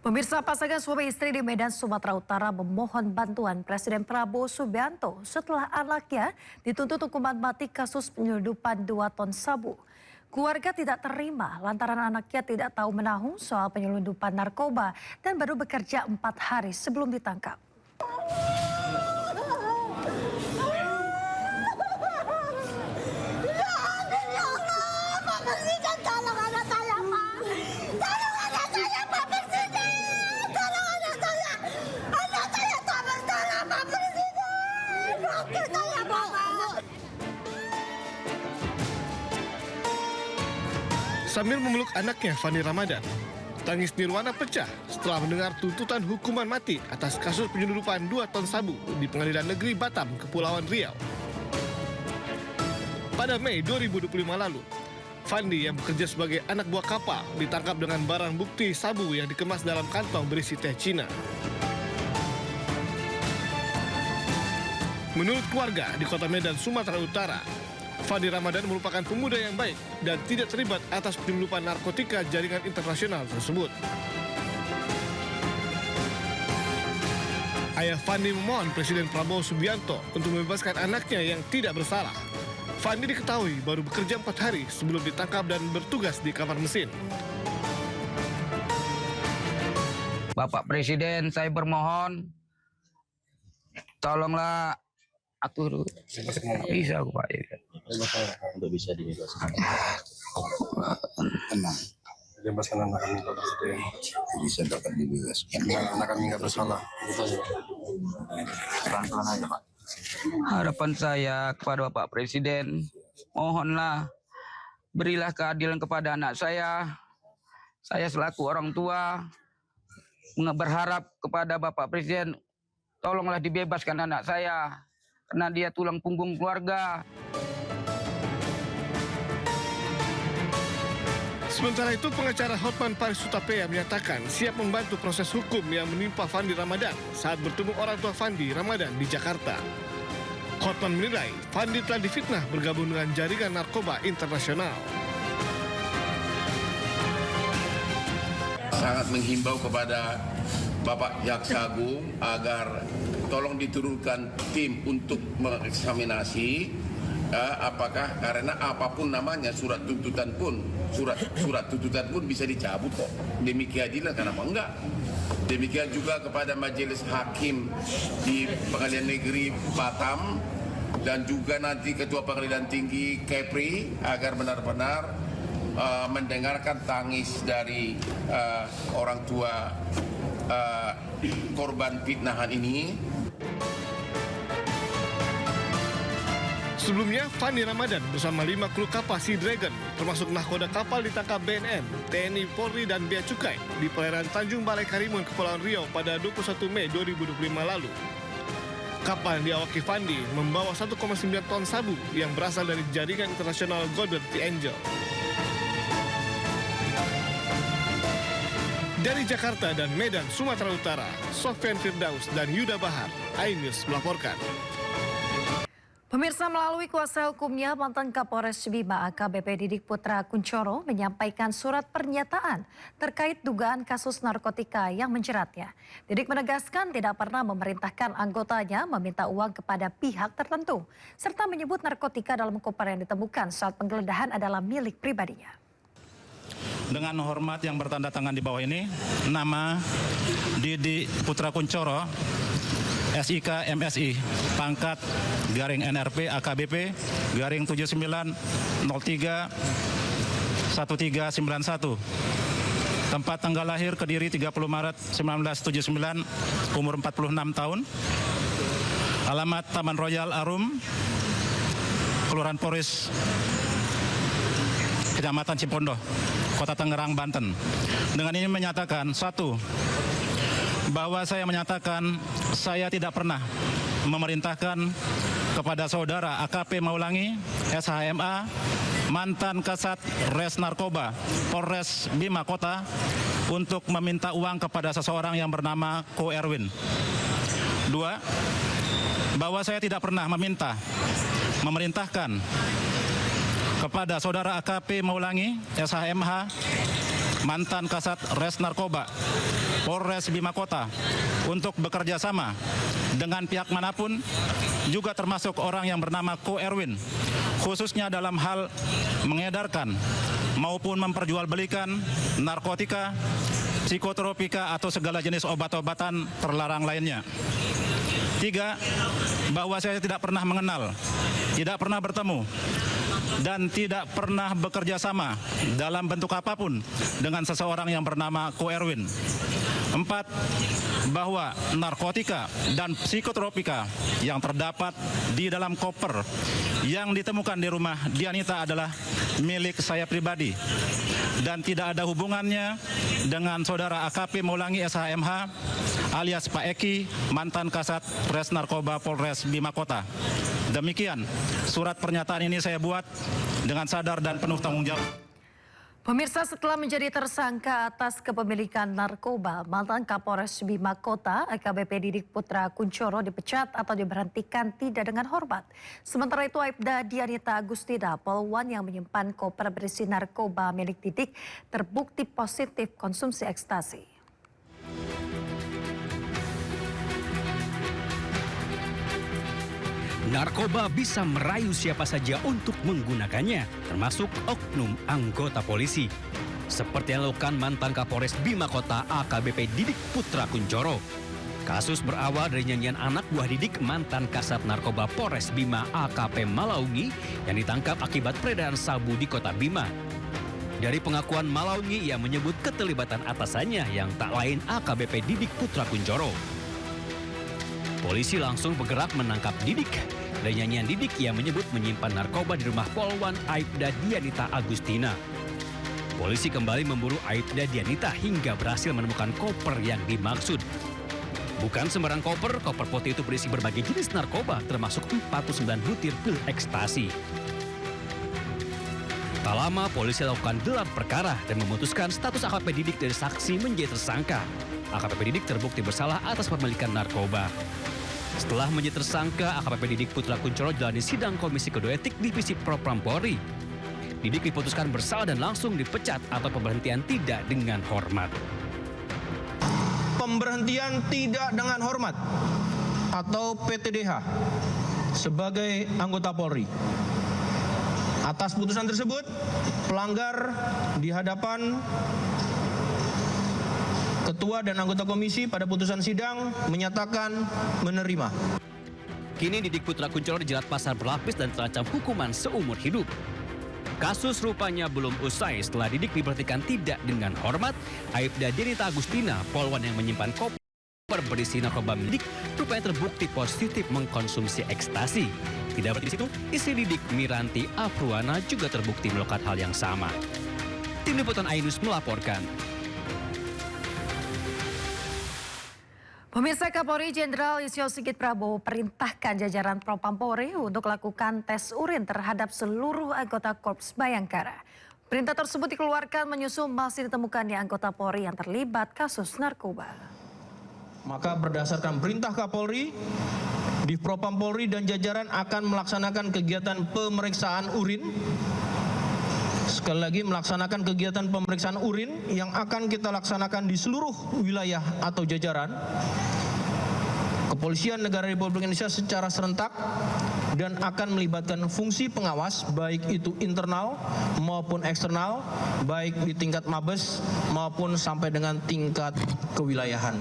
Pemirsa, pasangan suami istri di Medan, Sumatera Utara memohon bantuan Presiden Prabowo Subianto setelah anaknya dituntut hukuman mati kasus penyeludupan 2 ton sabu. Keluarga tidak terima lantaran anaknya tidak tahu menahu soal penyelundupan narkoba dan baru bekerja 4 hari sebelum ditangkap. Sambil memeluk anaknya, Fandi Ramadan, tangis nirwana pecah setelah mendengar tuntutan hukuman mati atas kasus penyeludupan 2 ton sabu di Pengadilan Negeri Batam, Kepulauan Riau. Pada Mei 2025 lalu, Fandi yang bekerja sebagai anak buah kapal ditangkap dengan barang bukti sabu yang dikemas dalam kantong berisi teh Cina. Menurut keluarga di kota Medan, Sumatera Utara, Fandi Ramadan merupakan pemuda yang baik dan tidak terlibat atas penyelundupan narkotika jaringan internasional tersebut. Ayah Fandi memohon Presiden Prabowo Subianto untuk membebaskan anaknya yang tidak bersalah. Fandi diketahui baru bekerja 4 hari sebelum ditangkap dan bertugas di kamar mesin. Bapak Presiden, saya bermohon, tolonglah atur. Bisa aku Pak. Untuk bisa dibebaskan. Tenang, Bebaskan anak kami Pak Presiden. bisa dapat dibebaskan. Anak kami nggak bersalah. Pelan-pelan aja Pak. Harapan saya kepada Bapak Presiden, mohonlah berilah keadilan kepada anak saya. Saya selaku orang tua berharap kepada Bapak Presiden, tolonglah dibebaskan anak saya, karena dia tulang punggung keluarga. Sementara itu, pengacara Hotman Paris Hutapea menyatakan siap membantu proses hukum yang menimpa Fandi Ramadan saat bertemu orang tua Fandi Ramadan di Jakarta. Hotman menilai Fandi telah difitnah bergabung dengan jaringan narkoba internasional. Sangat menghimbau kepada Bapak Jaksa Agung agar tolong diturunkan tim untuk mengeksaminasi apakah, karena apapun namanya surat tuntutan pun bisa dicabut kok demi keadilan, kenapa enggak? Demikian juga kepada majelis hakim di Pengadilan Negeri Batam dan juga nanti Ketua Pengadilan Tinggi Kepri agar benar-benar mendengarkan tangis dari orang tua korban fitnahan ini. Sebelumnya, Fandi Ramadan bersama 5 kru kapal Sea Dragon, termasuk nahkoda kapal ditangkap BNN, TNI, Polri, dan Bea Cukai di perairan Tanjung Balai Karimun, Kepulauan Riau pada 21 Mei 2025 lalu. Kapal yang diawaki Fandi membawa 1,9 ton sabu yang berasal dari jaringan internasional Golden Triangle. Dari Jakarta dan Medan, Sumatera Utara, Sofyan Firdaus dan Yuda Bahar, iNews melaporkan. Pemirsa, melalui kuasa hukumnya, mantan Kapolres Bima AKBP Didik Putra Kunchoro menyampaikan surat pernyataan terkait dugaan kasus narkotika yang menjeratnya. Didik menegaskan tidak pernah memerintahkan anggotanya meminta uang kepada pihak tertentu, serta menyebut narkotika dalam koper yang ditemukan saat penggeledahan adalah milik pribadinya. Dengan hormat yang bertanda tangan di bawah ini, nama Didik Putra Kunchoro, SIK MSI, pangkat garing NRP AKBP garing 7903 1391. Tempat tanggal lahir Kediri 30 Maret 1979, umur 46 tahun. Alamat Taman Royal Arum, Kelurahan Poris, Kecamatan Cipondoh, Kota Tangerang, Banten. Dengan ini menyatakan, 1, bahwa saya menyatakan saya tidak pernah memerintahkan kepada saudara AKP Maulangi, SHMA, mantan Kasat Res Narkoba, Polres Bima Kota, untuk meminta uang kepada seseorang yang bernama Ko Erwin. 2, bahwa saya tidak pernah memerintahkan kepada saudara AKP Maulangi, SHMH, mantan Kasat Res Narkoba Polres Bima Kota untuk bekerja sama dengan pihak manapun, juga termasuk orang yang bernama Ko Erwin, khususnya dalam hal mengedarkan maupun memperjualbelikan narkotika, psikotropika atau segala jenis obat-obatan terlarang lainnya. 3, bahwa saya tidak pernah mengenal, tidak pernah bertemu, dan tidak pernah bekerja sama dalam bentuk apapun dengan seseorang yang bernama Ko Erwin. 4, bahwa narkotika dan psikotropika yang terdapat di dalam koper yang ditemukan di rumah Dianita adalah milik saya pribadi dan tidak ada hubungannya dengan saudara AKP Maulangi SHMH alias Pak Eki, mantan Kasat Res Narkoba Polres Bima Kota. Demikian surat pernyataan ini saya buat dengan sadar dan penuh tanggung jawab. Pemirsa, setelah menjadi tersangka atas kepemilikan narkoba, mantan Kapolres Bima Kota AKBP Didik Putra Kunchoro dipecat atau diberhentikan tidak dengan hormat. Sementara itu Aibda Dianita Agustina, polwan yang menyimpan koper berisi narkoba milik Didik, terbukti positif konsumsi ekstasi. Narkoba bisa merayu siapa saja untuk menggunakannya, termasuk oknum anggota polisi. Seperti yang dilakukan mantan Kapolres Bima Kota AKBP Didik Putra Kunchoro. Kasus berawal dari nyanyian anak buah Didik mantan Kasat Narkoba Polres Bima AKP Malaungi yang ditangkap akibat peredaran sabu di Kota Bima. Dari pengakuan Malaungi, ia menyebut keterlibatan atasannya yang tak lain AKBP Didik Putra Kunchoro. Polisi langsung bergerak menangkap Didik. Dari nyanyian Didik, ia menyebut menyimpan narkoba di rumah polwan Aibda Dianita Agustina. Polisi kembali memburu Aibda Dianita hingga berhasil menemukan koper yang dimaksud. Bukan sembarang koper, koper putih itu berisi berbagai jenis narkoba, termasuk 49 butir pil ekstasi. Tak lama, polisi lakukan gelar perkara dan memutuskan status AKP Didik dari saksi menjadi tersangka. AKP Didik terbukti bersalah atas pemilikan narkoba. Setelah menjadi tersangka, AKP Didik Putra Kunchoro jalani sidang Komisi Kode Etik Divisi Propam Polri. Didik diputuskan bersalah dan langsung dipecat atau pemberhentian tidak dengan hormat. Pemberhentian tidak dengan hormat atau PTDH sebagai anggota Polri. Atas putusan tersebut, pelanggar di hadapan Ketua dan anggota komisi pada putusan sidang menyatakan menerima. Kini Didik Putra Kunchoro dijerat pasal berlapis dan terancam hukuman seumur hidup. Kasus rupanya belum usai setelah Didik diberhentikan tidak dengan hormat. Aibda Dianita Agustina, polwan yang menyimpan koper berisi narkoba milik, rupanya terbukti positif mengkonsumsi ekstasi. Tidak berhenti di situ, istri Didik, Miranti Afruana, juga terbukti melakukan hal yang sama. Tim Liputan Ainus melaporkan. Pemirsa, Kapolri Jenderal Listio Sigit Prabowo perintahkan jajaran Propam Polri untuk lakukan tes urin terhadap seluruh anggota Korps Bayangkara. Perintah tersebut dikeluarkan menyusul masih ditemukannya anggota Polri yang terlibat kasus narkoba. Maka berdasarkan perintah Kapolri, di Propam Polri dan jajaran akan melaksanakan kegiatan pemeriksaan urin. Sekali lagi, melaksanakan kegiatan pemeriksaan urin yang akan kita laksanakan di seluruh wilayah atau jajaran Kepolisian Negara Republik Indonesia secara serentak dan akan melibatkan fungsi pengawas baik itu internal maupun eksternal, baik di tingkat Mabes maupun sampai dengan tingkat kewilayahan.